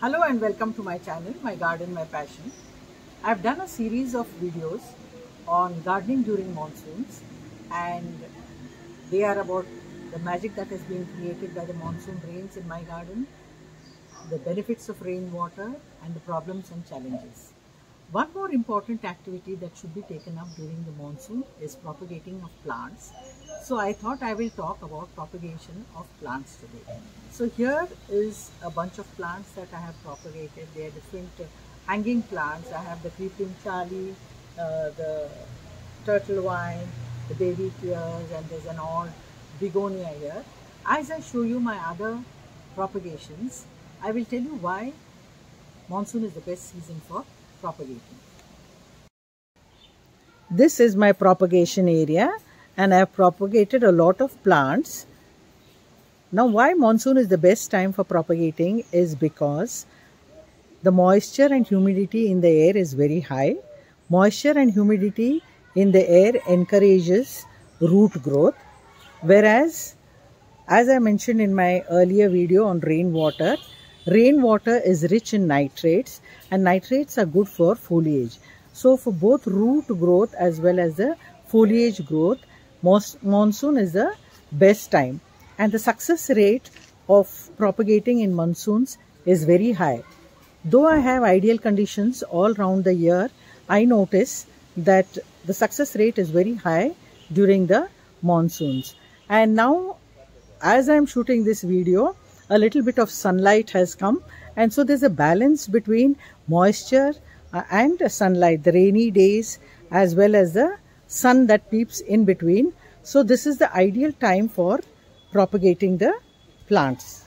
Hello and welcome to my channel, My Garden, My Passion. I've done a series of videos on gardening during monsoons, and they are about the magic that has been created by the monsoon rains in my garden, the benefits of rainwater, and the problems and challenges. One more important activity that should be taken up during the monsoon is propagating of plants. So I thought I will talk about propagation of plants today. So here is a bunch of plants that I have propagated. They are different hanging plants. I have the creeping Charlie, the turtle vine, the baby tears, and there's an odd begonia here. As I show you my other propagations, I will tell you why monsoon is the best season for propagating. This is my propagation area, and I have propagated a lot of plants. Now, why monsoon is the best time for propagating is because the moisture and humidity in the air is very high. Moisture and humidity in the air encourages root growth, whereas, as I mentioned in my earlier video on rainwater, rainwater is rich in nitrates, and nitrates are good for foliage. So for both root growth as well as the foliage growth, monsoon is the best time. And the success rate of propagating in monsoons is very high. Though I have ideal conditions all around the year, I notice that the success rate is very high during the monsoons. And now, as I am shooting this video, a little bit of sunlight has come, and so there's a balance between moisture and sunlight, the rainy days as well as the sun that peeps in between. So this is the ideal time for propagating the plants.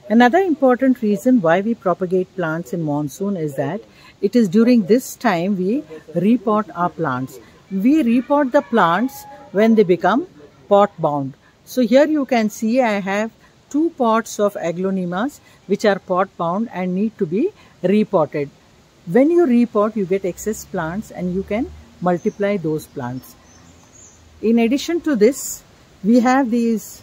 Another important reason why we propagate plants in monsoon is that it is during this time we repot our plants. We repot the plants when they become pot bound. So here you can see I have 2 pots of aglaonemas which are pot bound and need to be repotted. When you repot, you get excess plants and you can multiply those plants. In addition to this, we have these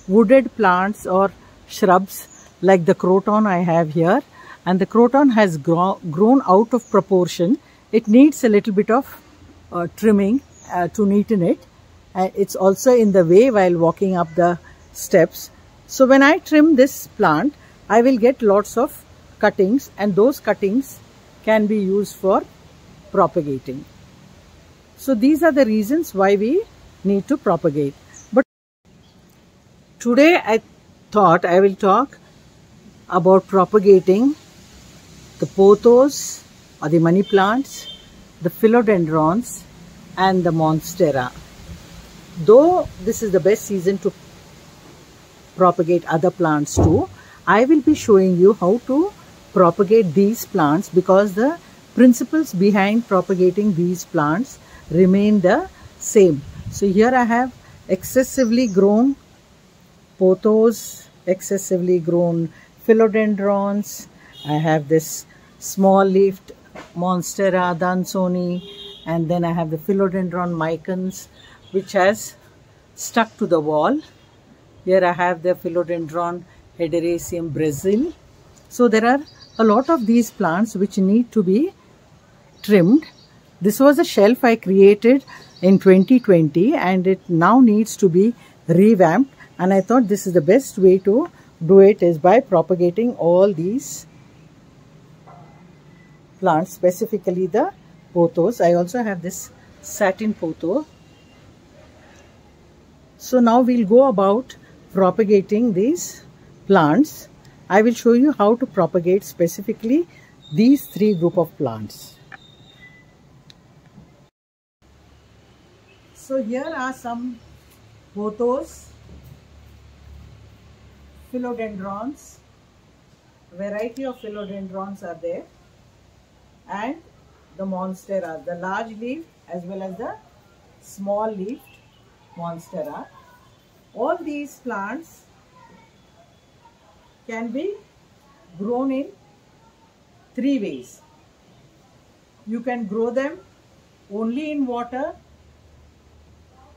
wooded plants or shrubs like the croton I have here, and the croton has grown out of proportion. It needs a little bit of trimming to neaten it. It's also in the way while walking up the steps. So when I trim this plant, I will get lots of cuttings, and those cuttings can be used for propagating. So these are the reasons why we need to propagate. But today I thought I will talk about propagating the pothos or the money plants, the philodendrons, and the monstera. Though this is the best season to propagate other plants too, I will be showing you how to propagate these plants because the principles behind propagating these plants remain the same. So here I have excessively grown pothos, excessively grown philodendrons. I have this small leafed monstera dansoni, and then I have the philodendron micans which has stuck to the wall. Here I have the philodendron hederaceum Brazil. So there are a lot of these plants which need to be trimmed. This was a shelf I created in 2020 and it now needs to be revamped, and I thought this is the best way to do it is by propagating all these plants, specifically the pothos. I also have this satin potho. So now we'll go about propagating these plants. I will show you how to propagate specifically these 3 group of plants. So here are some pothos, philodendrons, variety of philodendrons are there, and the monstera, the large leaf as well as the small leaf monstera. All these plants can be grown in 3 ways. You can grow them only in water,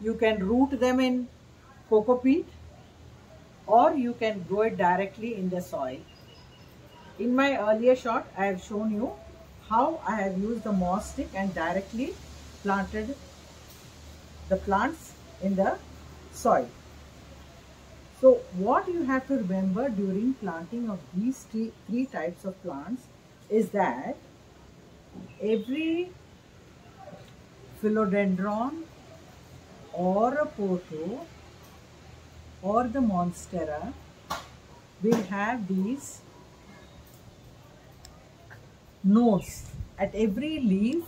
you can root them in coco peat, or you can grow it directly in the soil. In my earlier shot, I have shown you how I have used the moss stick and directly planted the plants in the soil. So what you have to remember during planting of these three types of plants is that every philodendron or a pothos or the monstera will have these nodes. At every leaf,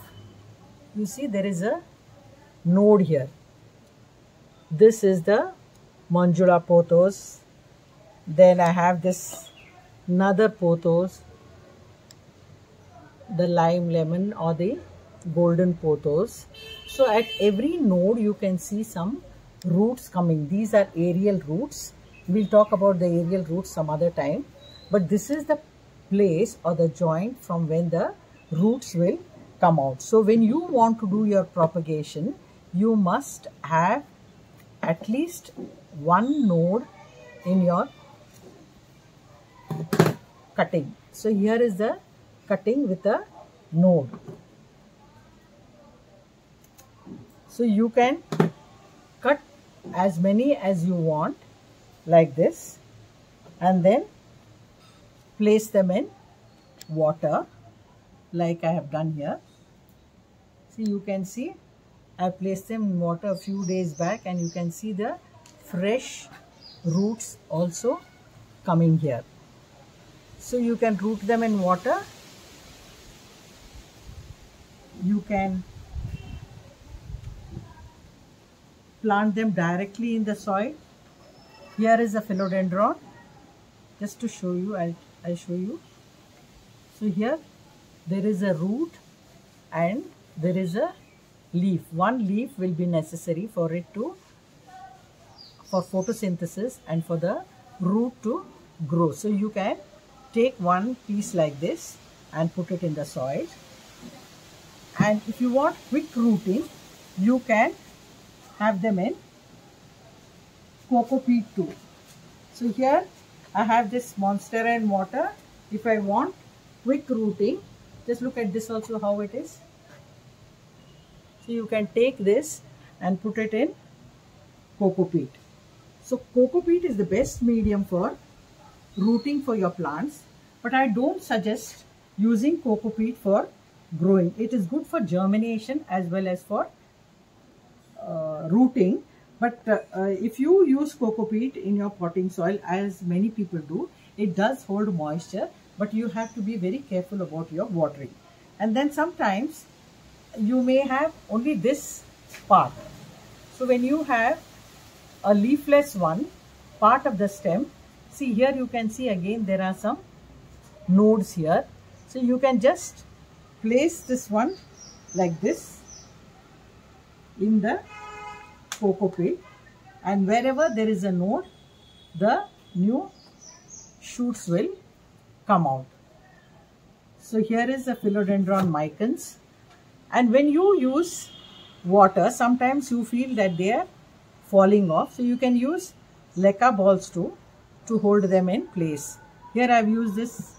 you see there is a node here. This is the Manjula pothos. Then I have this another pothos, the lime lemon or the golden pothos. So at every node you can see some roots coming. These are aerial roots. We'll talk about the aerial roots some other time. But this is the place or the joint from when the roots will come out. So when you want to do your propagation, you must have at least one node in your cutting. So here is the cutting with a node. So you can cut as many as you want like this and then place them in water like I have done here. See, you can see I placed them in water a few days back and you can see the fresh roots also coming here. So you can root them in water. You can plant them directly in the soil. Here is a philodendron. Just to show you, I'll show you. So here there is a root and there is a leaf. One leaf will be necessary for photosynthesis and for the root to grow. So you can take one piece like this and put it in the soil. And if you want quick rooting, you can have them in coco peat too. So here I have this monstera in water. If I want quick rooting, just look at this also how it is. So you can take this and put it in coco peat. So coco peat is the best medium for rooting for your plants, but I don't suggest using coco peat for growing. It is good for germination as well as for rooting, but if you use coco peat in your potting soil, as many people do, it does hold moisture, but you have to be very careful about your watering. And then sometimes you may have only this part. So when you have a leafless one, part of the stem, see here you can see again there are some nodes here. So you can just place this one like this in the coco peat, and wherever there is a node, the new shoots will come out. So here is the philodendron micans, and when you use water, sometimes you feel that they are falling off. So you can use leca balls too to hold them in place. Here I have used this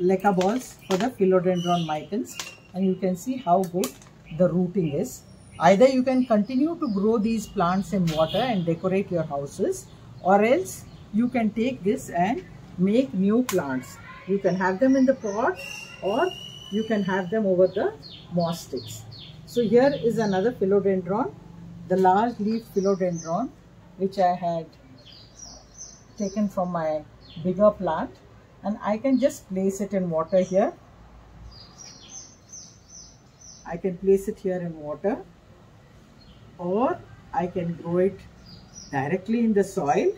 leca balls for the philodendron micans, and you can see how good the rooting is. Either you can continue to grow these plants in water and decorate your houses, or else you can take this and make new plants. You can have them in the pot or you can have them over the moss sticks. So here is another philodendron, the large leaf philodendron, which I had taken from my bigger plant, and I can just place it in water here. I can place it here in water, or I can grow it directly in the soil.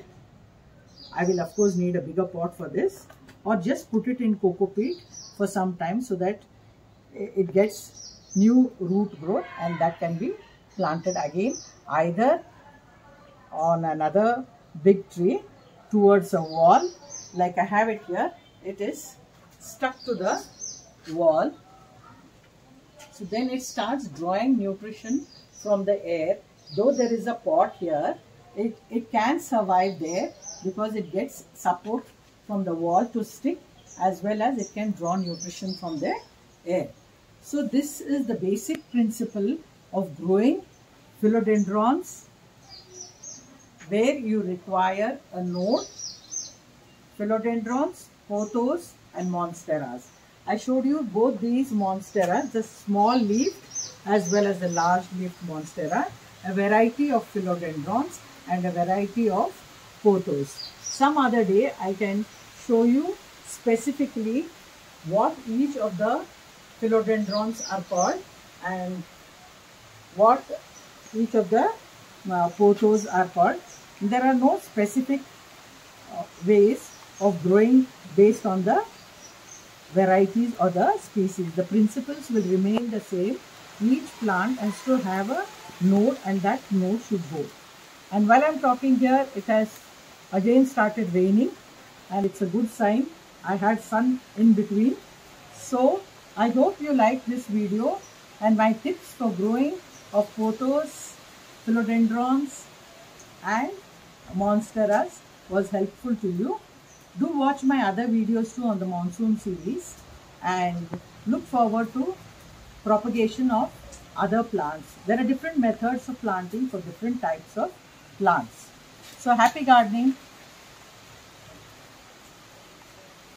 I will of course need a bigger pot for this, or just put it in coco peat for some time so that it gets new root growth, and that can be planted again either on another big tree towards a wall like I have it here. It is stuck to the wall. So then it starts drawing nutrition from the air. Though there is a pot here, it can survive there because it gets support from the wall to stick, as well as it can draw nutrition from the air. So this is the basic principle of growing philodendrons, where you require a node, philodendrons, pothos and monsteras. I showed you both these monsteras, the small leaf as well as the large leaf monstera, a variety of philodendrons and a variety of pothos. Some other day I can show you specifically what each of the philodendrons are called and what each of the pothos are called. There are no specific ways of growing based on the varieties or the species. The principles will remain the same. Each plant has to have a node and that node should grow. And while I am talking here, it has again started raining and it's a good sign. I had sun in between. So I hope you like this video and my tips for growing of pothos, philodendrons and monsteras was helpful to you. Do watch my other videos too on the monsoon series and look forward to propagation of other plants. There are different methods of planting for different types of plants. So happy gardening.